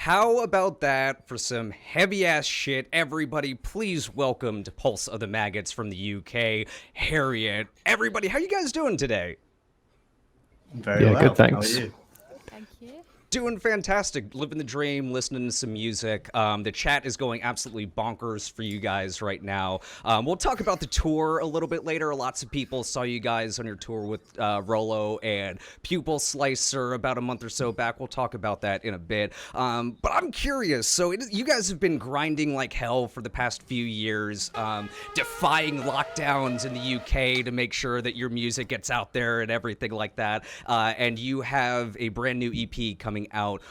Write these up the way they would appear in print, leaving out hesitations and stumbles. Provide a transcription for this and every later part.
How about that for some heavy-ass shit? Everybody, please welcome to Pulse of the Maggots from the UK, Heriot. Everybody, how you guys doing today? Very Yeah, good, well. How are thanks. you? Thank you. Doing fantastic, living the dream, listening to some music. The chat is going absolutely bonkers for you guys right now. We'll talk about the tour a little bit later. Lots of people saw you guys on your tour with Rolo and Pupil Slicer about a month or so back. We'll talk about that in a bit. But I'm curious. So you guys have been grinding like hell for the past few years, defying lockdowns in the UK to make sure that your music gets out there and everything like that. And you have a brand new EP coming out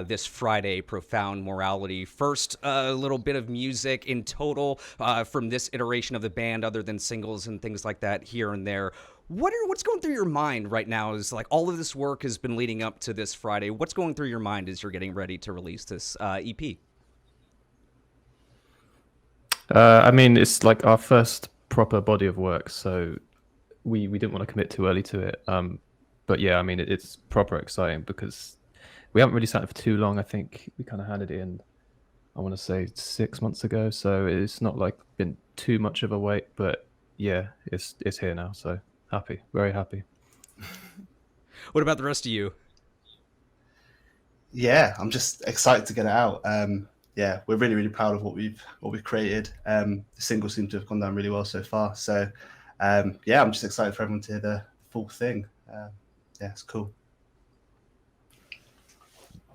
this Friday, Profound Morality. First, a little bit of music in total from this iteration of the band, other than singles and things like that here and there. What's going through your mind right now? Is like all of this work has been leading up to this Friday. What's going through your mind as you're getting ready to release this EP? I mean, it's like our first proper body of work, so we didn't want to commit too early to it. But yeah, I mean, it's proper exciting because we haven't really sat it for too long. I think we kind of handed it in, I want to say 6 months ago, so it's not like been too much of a wait. But yeah, it's here now, so happy, very happy. What about the rest of you? Yeah, I'm just excited to get it out. Yeah, we're really, really proud of what we've created. The single seems to have gone down really well so far. So yeah, I'm just excited for everyone to hear the full thing. Yeah, it's cool.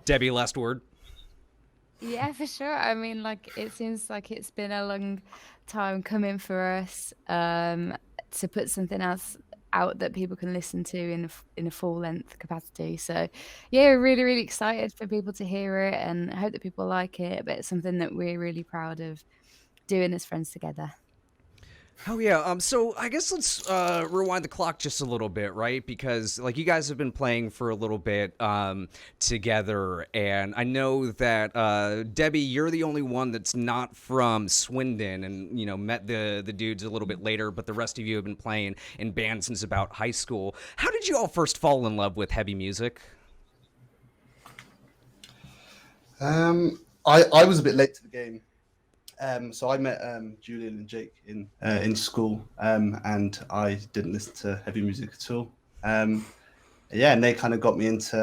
Debbie, last word. Yeah, for sure. I mean, like, it seems like it's been a long time coming for us to put something else out that people can listen to in a full length capacity. So, yeah, we're really, really excited for people to hear it, and I hope that people like it. But it's something that we're really proud of doing as friends together. Oh yeah. So I guess let's rewind the clock just a little bit, right? Because like you guys have been playing for a little bit together, and I know that Debbie, you're the only one that's not from Swindon, and met the dudes a little bit later. But the rest of you have been playing in bands since about high school. How did you all first fall in love with heavy music? I was a bit late to the game. So I met Julian and Jake in school, and I didn't listen to heavy music at all. Yeah, and they kind of got me into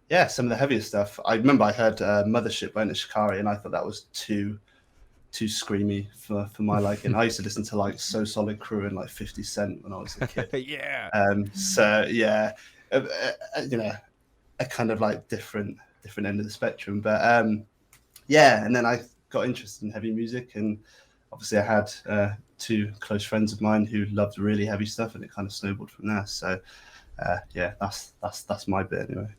yeah, some of the heavier stuff. I remember I heard Mothership by Shikari, and I thought that was too screamy for my liking. I used to listen to like So Solid Crew and like 50 Cent when I was a kid. Yeah. So yeah, a kind of like different end of the spectrum. But yeah, and then I got interested in heavy music, and obviously I had two close friends of mine who loved really heavy stuff, and it kind of snowballed from there. So yeah, that's my bit anyway.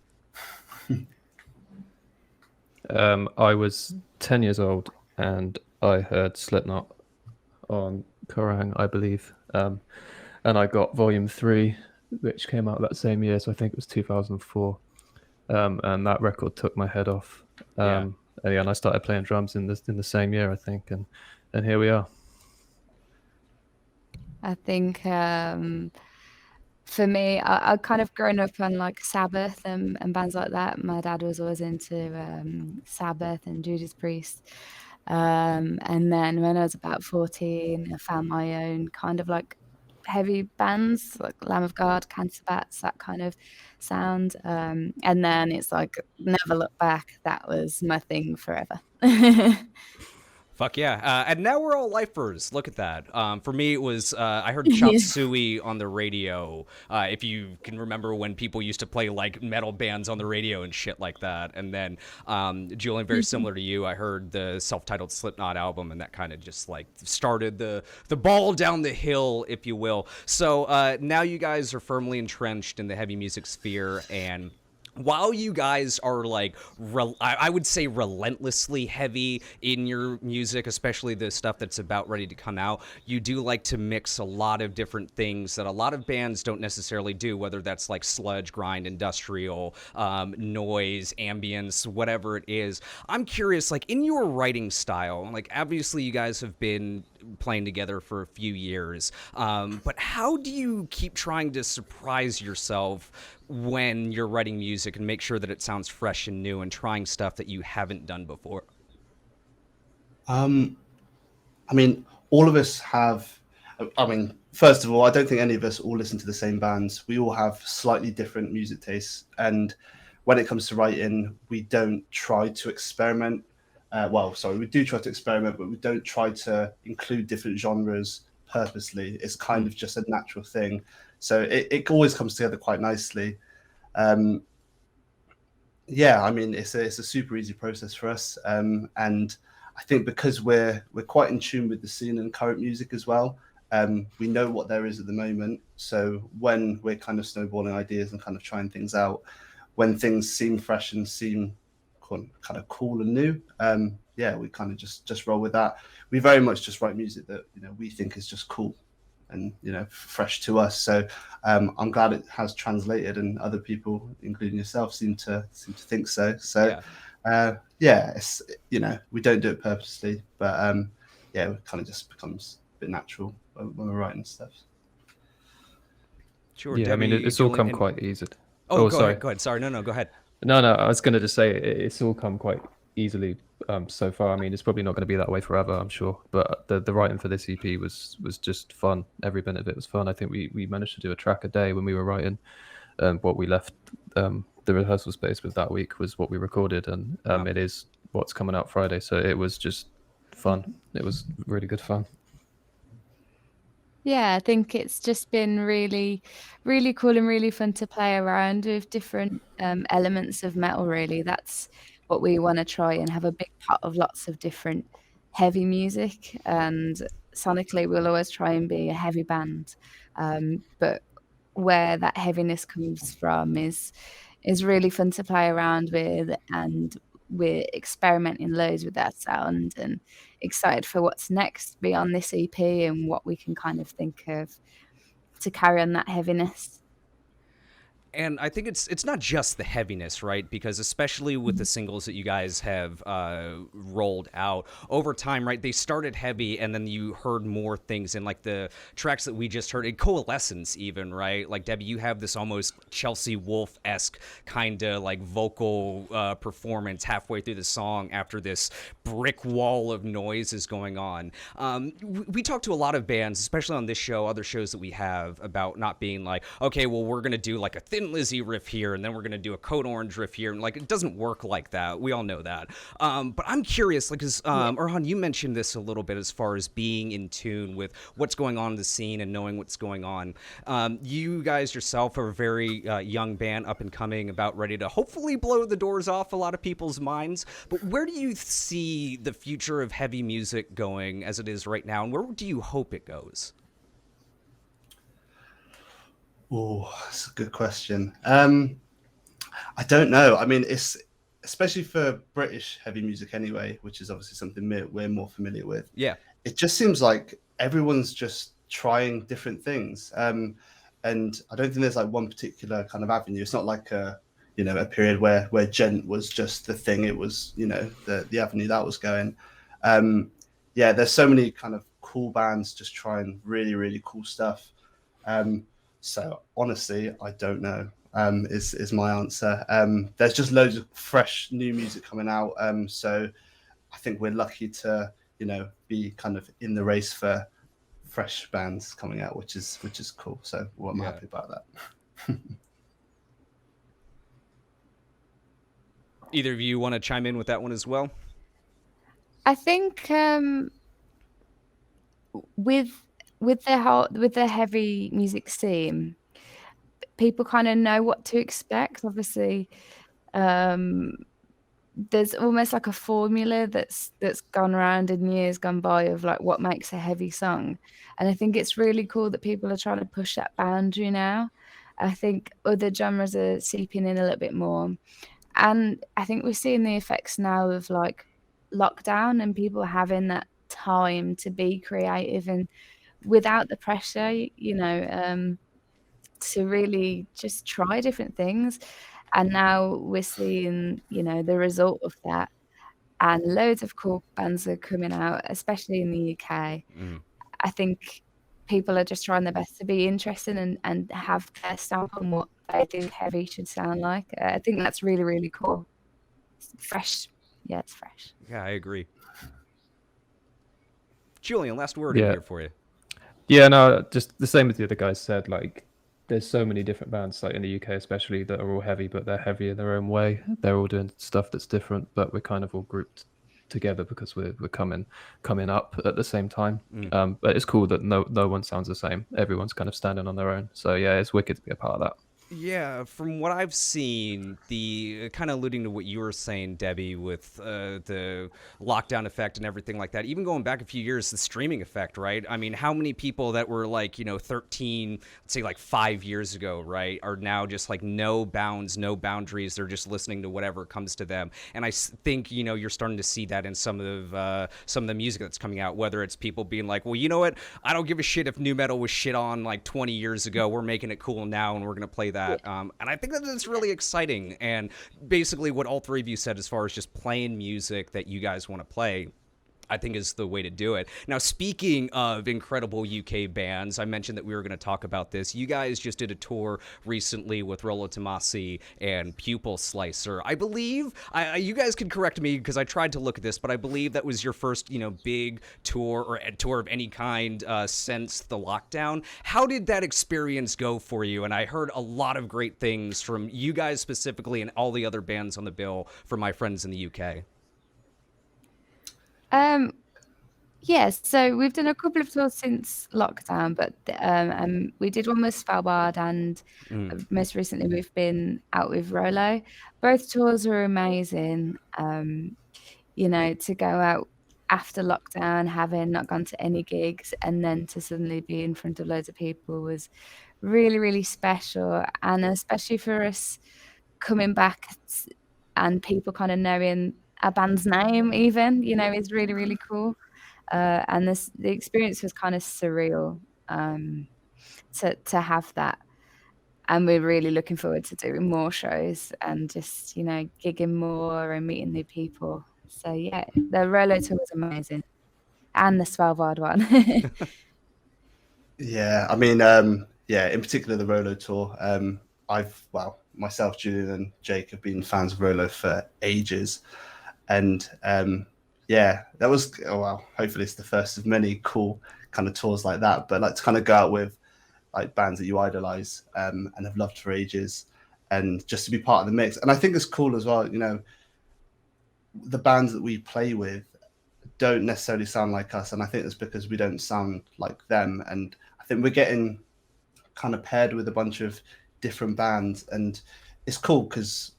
I was 10 years old and I heard Slipknot on Kerrang, I believe, and I got Volume 3, which came out that same year, so I think it was 2004, and that record took my head off. And I started playing drums in the same year, I think, and here we are. I think for me, I kind of grown up on like Sabbath and bands like that. My dad was always into Sabbath and Judas Priest. And then when I was about 14, I found my own kind of like heavy bands like Lamb of God, Cancer Bats, that kind of sound. And then it's like never look back. That was my thing forever. Fuck yeah. And now we're all lifers. Look at that. For me, it was, I heard Chop Suey on the radio. If you can remember when people used to play like metal bands on the radio and shit like that. And then, Julian, very similar to you, I heard the self-titled Slipknot album, and that kind of just like started the ball down the hill, if you will. So now you guys are firmly entrenched in the heavy music sphere, and while you guys are like, I would say relentlessly heavy in your music, especially the stuff that's about ready to come out, you do like to mix a lot of different things that a lot of bands don't necessarily do, whether that's like sludge, grind, industrial, noise, ambience, whatever it is. I'm curious, like in your writing style, like obviously you guys have been playing together for a few years. But how do you keep trying to surprise yourself when you're writing music and make sure that it sounds fresh and new and trying stuff that you haven't done before? I mean, all of us have. I mean, first of all, I don't think any of us all listen to the same bands. We all have slightly different music tastes, and when it comes to writing, we don't try to experiment. We do try to experiment, but we don't try to include different genres purposely. It's kind of just a natural thing. So it always comes together quite nicely. Yeah, I mean, it's a super easy process for us, and I think because we're quite in tune with the scene and current music as well. We know what there is at the moment, so when we're kind of snowballing ideas and kind of trying things out, when things seem fresh and seem kind of cool and new, yeah, we kind of just roll with that. We very much just write music that we think is just cool and fresh to us. So I'm glad it has translated, and other people, including yourself, seem to think so. So yeah, it's we don't do it purposely, but yeah, it kind of just becomes a bit natural when we're writing stuff. Sure. Yeah, Debbie, I mean, it's all come Julian, quite easy. Oh, sorry. Go ahead. Sorry, no, go ahead. No, I was going to just say it's all come quite easily so far. I mean, it's probably not going to be that way forever, I'm sure. But the writing for this EP was just fun. Every bit of it was fun. I think we managed to do a track a day when we were writing. What we left the rehearsal space with that week was what we recorded, and it is what's coming out Friday. So it was just fun. It was really good fun. Yeah, I think it's just been really, really cool and really fun to play around with different elements of metal, really. That's what we want to try and have a big pot of lots of different heavy music. And sonically, we'll always try and be a heavy band. But where that heaviness comes from is really fun to play around with, and we're experimenting loads with that sound and excited for what's next beyond this EP and what we can kind of think of to carry on that heaviness. And I think it's not just the heaviness, right? Because especially with the singles that you guys have rolled out over time, right? They started heavy, and then you heard more things in like the tracks that we just heard in Coalescence, even, right? Like Debbie, you have this almost Chelsea Wolfe-esque kind of like vocal performance halfway through the song after this brick wall of noise is going on. We talk to a lot of bands, especially on this show, other shows that we have, about not being like, okay, well, we're gonna do like a Thin Lizzy riff here, and then we're gonna do a Code Orange riff here, and like it doesn't work like that. We all know that. But I'm curious, like, because Erhan, you mentioned this a little bit as far as being in tune with what's going on in the scene and knowing what's going on. You guys yourself are a very young band, up and coming, about ready to hopefully blow the doors off a lot of people's minds. But where do you see the future of heavy music going as it is right now, and where do you hope it goes? Oh, that's a good question. I don't know. I mean, it's especially for British heavy music anyway, which is obviously something we're more familiar with. Yeah. It just seems like everyone's just trying different things. And I don't think there's like one particular kind of avenue. It's not like a period where gent was just the thing. It was, the avenue that was going. Yeah, there's so many kind of cool bands just trying really, really cool stuff. So honestly, I don't know. Is my answer. There's just loads of fresh new music coming out. So I think we're lucky to be kind of in the race for fresh bands coming out, which is cool. So I'm happy about that. Either of you want to chime in with that one as well? I think with the heavy music scene, people kind of know what to expect. Obviously, there's almost like a formula that's gone around in years gone by of like what makes a heavy song, and I think it's really cool that people are trying to push that boundary now. I think other genres are seeping in a little bit more, and I think we're seeing the effects now of like lockdown and people having that time to be creative and without the pressure, to really just try different things. And now we're seeing, the result of that. and loads of cool bands are coming out, especially in the UK. I think people are just trying their best to be interesting and have their stamp on what they think heavy should sound like. I think that's really, really cool. It's fresh. Yeah, it's fresh. Yeah, I agree. Julian, last word in Yeah. here for you. Yeah, no, just the same as the other guys said. Like, there's so many different bands, like in the UK especially, that are all heavy, but they're heavy in their own way. They're all doing stuff that's different, but we're kind of all grouped together because we're coming up at the same time. But it's cool that no one sounds the same. Everyone's kind of standing on their own. So yeah, it's wicked to be a part of that. Yeah, from what I've seen, the kind of alluding to what you were saying, Debbie, with the lockdown effect and everything like that, even going back a few years, the streaming effect, right? I mean, how many people that were like, 13, let's say like 5 years ago, right, are now just like no bounds, no boundaries. They're just listening to whatever comes to them. And I think, you're starting to see that in some of the music that's coming out, whether it's people being like, well, you know what? I don't give a shit if nu metal was shit on like 20 years ago. We're making it cool now and we're going to play that. And I think that it's really exciting. And basically what all three of you said as far as just playing music that you guys want to play, I think is the way to do it. Now, speaking of incredible UK bands, I mentioned that we were going to talk about this. You guys just did a tour recently with Rollo Tomasi and Pupil Slicer. I believe, you guys can correct me because I tried to look at this, but I believe that was your first, big tour or a tour of any kind since the lockdown. How did that experience go for you? And I heard a lot of great things from you guys specifically and all the other bands on the bill from my friends in the UK. Yeah, so we've done a couple of tours since lockdown, but we did one with Svalbard, and most recently we've been out with Rollo. Both tours were amazing. To go out after lockdown, having not gone to any gigs, and then to suddenly be in front of loads of people was really, really special. And especially for us coming back and people kind of knowing a band's name even, is really, really cool. And the experience was kind of surreal to have that. And we're really looking forward to doing more shows and just, gigging more and meeting new people. So yeah, the Rollo tour was amazing. And the Svalbard one. Yeah, I mean, in particular the Rollo tour. Myself, Julian, and Jake have been fans of Rollo for ages, and that was hopefully it's the first of many cool kind of tours like that. But like to kind of go out with like bands that you idolize and have loved for ages, and just to be part of the mix. And I think it's cool as well. The bands that we play with don't necessarily sound like us, and I think it's because we don't sound like them. And I think we're getting kind of paired with a bunch of different bands, and it's cool because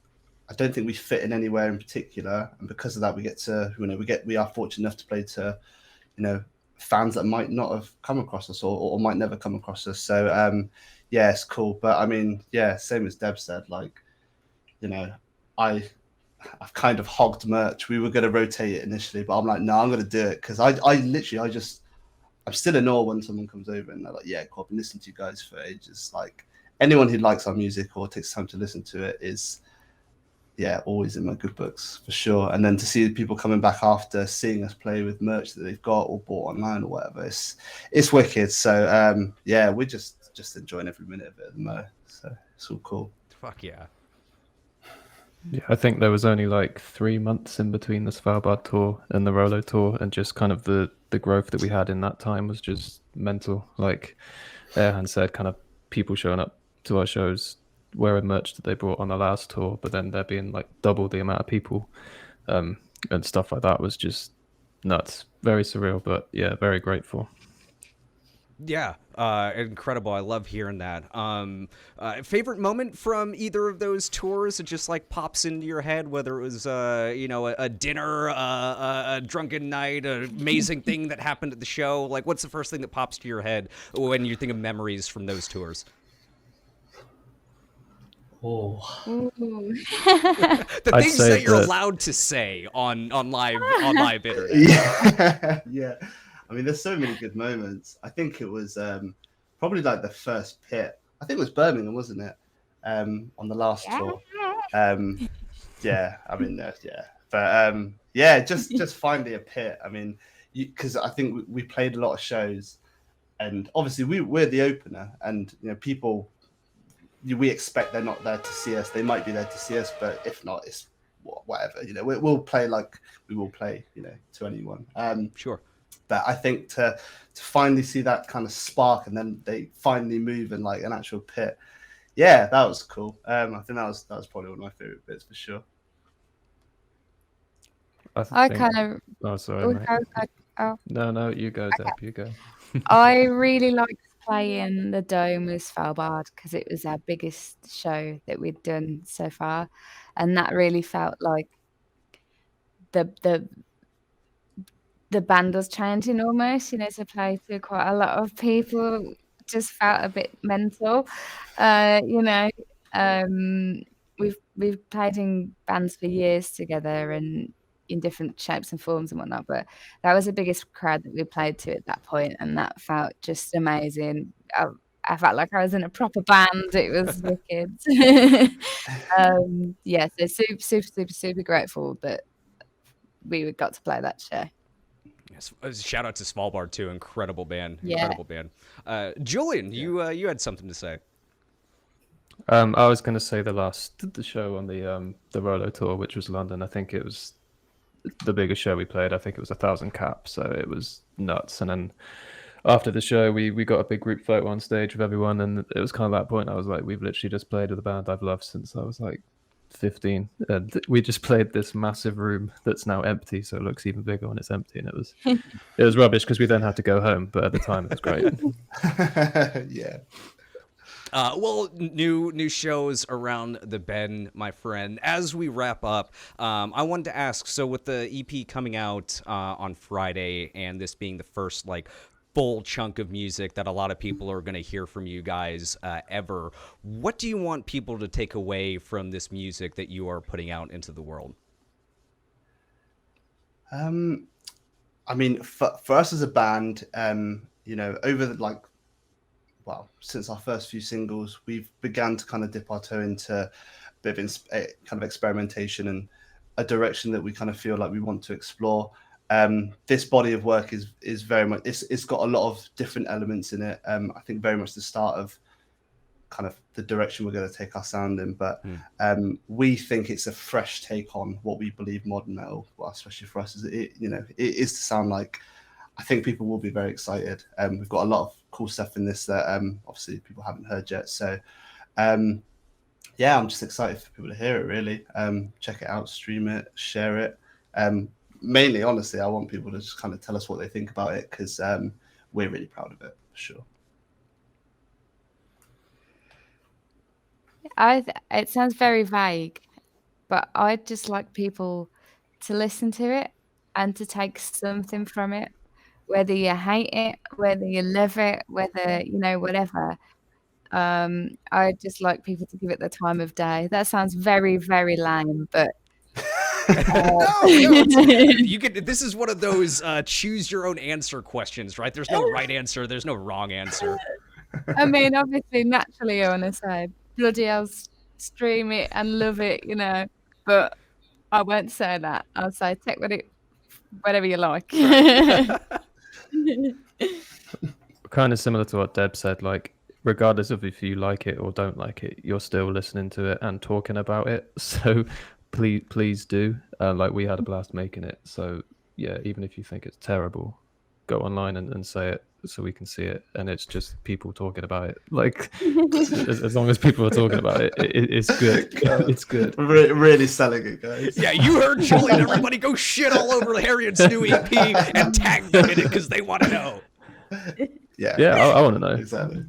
I don't think we fit in anywhere in particular, and because of that, we are fortunate enough to play to, fans that might not have come across us or might never come across us. So it's cool. But I mean, same as Deb said, like, I've kind of hogged merch. We were going to rotate it initially, but I'm like, no, I'm going to do it because I'm still in awe when someone comes over and they're like, yeah, cool, I've been listening to you guys for ages. Like anyone who likes our music or takes time to listen to it is, always in my good books for sure. And then to see people coming back after seeing us play with merch that they've got or bought online or whatever, it's wicked. So we're just enjoying every minute of it at the moment. So it's all cool. Fuck yeah. Yeah, I think there was only like 3 months in between the Svalbard tour and the Rollo tour, and just kind of the growth that we had in that time was just mental. Like Erhan said, kind of people showing up to our shows wearing merch that they brought on the last tour, but then there being like double the amount of people and stuff like that was just nuts. Very surreal, but yeah, very grateful. Yeah, incredible. I love hearing that. Favorite moment from either of those tours? It just like pops into your head, whether it was a dinner, a drunken night, an amazing thing that happened at the show. Like, what's the first thing that pops to your head when you think of memories from those tours? Oh, The things that you're allowed to say on live internet. Yeah. I mean, there's so many good moments. I think it was probably like the first pit. I think it was Birmingham, wasn't it? On the last tour. I mean, But yeah, just finally a pit. I mean, because I think we played a lot of shows, and obviously we're the opener, and people, we expect they're not there to see us. They might be there to see us, but if not, it's whatever. We'll play like we will play, to anyone. Sure. But I think to finally see that kind of spark, and then they finally move in like an actual pit. Yeah, that was cool. I think that was probably one of my favorite bits for sure. I kind of. Oh, sorry, mate. Oh. No, you go, Deb. You go. I really liked playing the Dome with Svalbard because it was our biggest show that we'd done so far, and that really felt like the band was changing almost. To play to quite a lot of people just felt a bit mental. We've played in bands for years together and in different shapes and forms and whatnot, but that was the biggest crowd that we played to at that point, and that felt just amazing. I felt like I was in a proper band. It was wicked. So super grateful that we got to play that show. Yes, shout out to Svalbard too. Incredible band. Yeah. Incredible band. Julian, you had something to say. I was going to say the show on the Rolo tour, which was London. I think it was the biggest show we played. I think it was 1,000 caps, so it was nuts. And then after the show, we got a big group photo on stage with everyone, and it was kind of that point. I was like, we've literally just played with a band I've loved since I was like 15, and we just played this massive room that's now empty, so it looks even bigger when it's empty. And it was rubbish because we then had to go home, but at the time it was great. Yeah. Well, new shows around the bend, my friend. As we wrap up, I wanted to ask, so with the EP coming out on Friday, and this being the first full chunk of music that a lot of people are going to hear from you guys ever, what do you want people to take away from this music that you are putting out into the world? I mean, for us as a band, over the since our first few singles, we've begun to kind of dip our toe into a bit of kind of experimentation and a direction that we kind of feel like we want to explore. This body of work is very much, it's got a lot of different elements in it. I think very much the start of kind of the direction we're going to take our sound in, but we think it's a fresh take on what we believe modern metal, well, especially for us, it is to sound like. I think people will be very excited. We've got a lot of cool stuff in this that obviously people haven't heard yet. So, I'm just excited for people to hear it, really. Check it out, stream it, share it. Mainly, honestly, I want people to just kind of tell us what they think about it, because we're really proud of it, for sure. It sounds very vague, but I'd just like people to listen to it and to take something from it. Whether you hate it, whether you love it, whether, whatever. I'd just like people to give it the time of day. That sounds very, very lame, but... No, you could. This is one of those choose your own answer questions, right? There's no right answer. There's no wrong answer. I mean, obviously, naturally, I want to say, bloody hell, stream it and love it, but I won't say that. I'll say, take whatever you like. Kind of similar to what Deb said, regardless of if you like it or don't like it, you're still listening to it and talking about it. So please do. We had a blast making it. So yeah, even if you think it's terrible, go online and say it so we can see it. And it's just people talking about it. As long as people are talking about it, it's good. It's good. Really selling it, guys. Yeah, you heard Julian. Everybody go shit all over Heriot's new EP and tag them in it because they want to know. Yeah, I want to know. Exactly.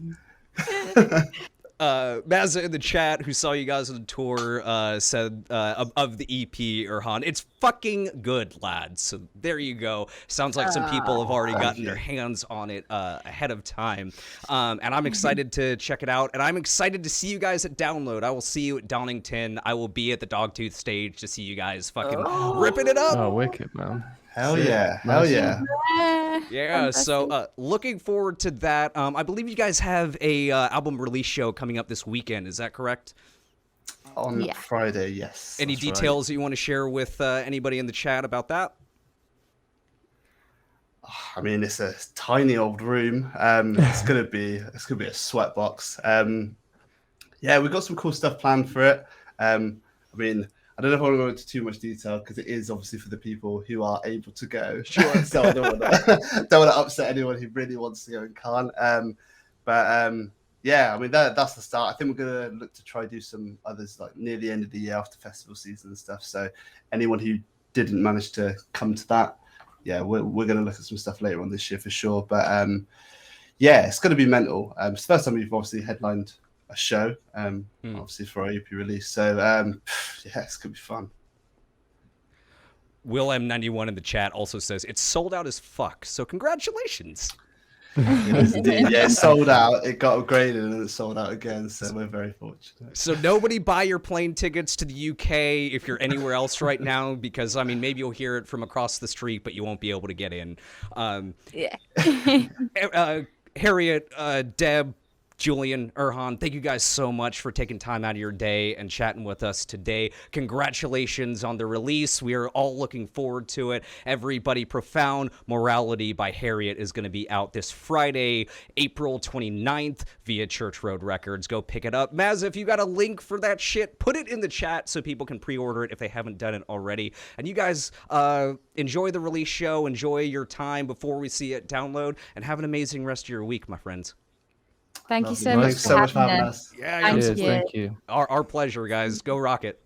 Mazza in the chat, who saw you guys on the tour, said of the EP, Erhan, it's fucking good, lads. So there you go. Sounds like some people have already gotten their hands on it ahead of time. And I'm excited to check it out. And I'm excited to see you guys at Download. I will see you at Donington. I will be at the Dogtooth stage to see you guys fucking ripping it up. Oh, wicked, man. Hell yeah. Hell yeah. Yeah, so looking forward to that. I believe you guys have a album release show coming up this weekend. Is that correct? On Yeah. Friday, yes. Any that's right. details that you want to share with anybody in the chat about that? I mean, it's a tiny old room. It's gonna be a sweatbox. Yeah, we've got some cool stuff planned for it. I mean, I don't know if I want to go into too much detail because it is obviously for the people who are able to go. Sure. So I don't want to upset anyone who really wants to go and can't. Yeah, I mean that's the start. I think we're gonna look to try do some others like near the end of the year after festival season and stuff. So anyone who didn't manage to come to that, yeah, we're gonna look at some stuff later on this year for sure. But yeah, it's gonna be mental. It's the first time we've obviously headlined a show, obviously for our EP release. So yeah, it's gonna be fun. Will M91 in the chat also says it's sold out as fuck. So congratulations. It is indeed. Yeah, it sold out. It got upgraded and it sold out again. So we're very fortunate. So nobody buy your plane tickets to the UK if you're anywhere else right now, because I mean maybe you'll hear it from across the street, but you won't be able to get in. Yeah. Heriot, Deb, Julian, Erhan, thank you guys so much for taking time out of your day and chatting with us today. Congratulations on the release. We are all looking forward to it. Everybody, Profound Morality by Heriot is going to be out this Friday, April 29th via Church Road Records. Go pick it up. Maz, if you got a link for that shit, put it in the chat so people can pre-order it if they haven't done it already. And you guys enjoy the release show. Enjoy your time before we see it download. And have an amazing rest of your week, my friends. Thank you so Thanks much so much for for having having us. us. Yeah, Thank Cheers, you. thank you. our pleasure, guys. Go rock it.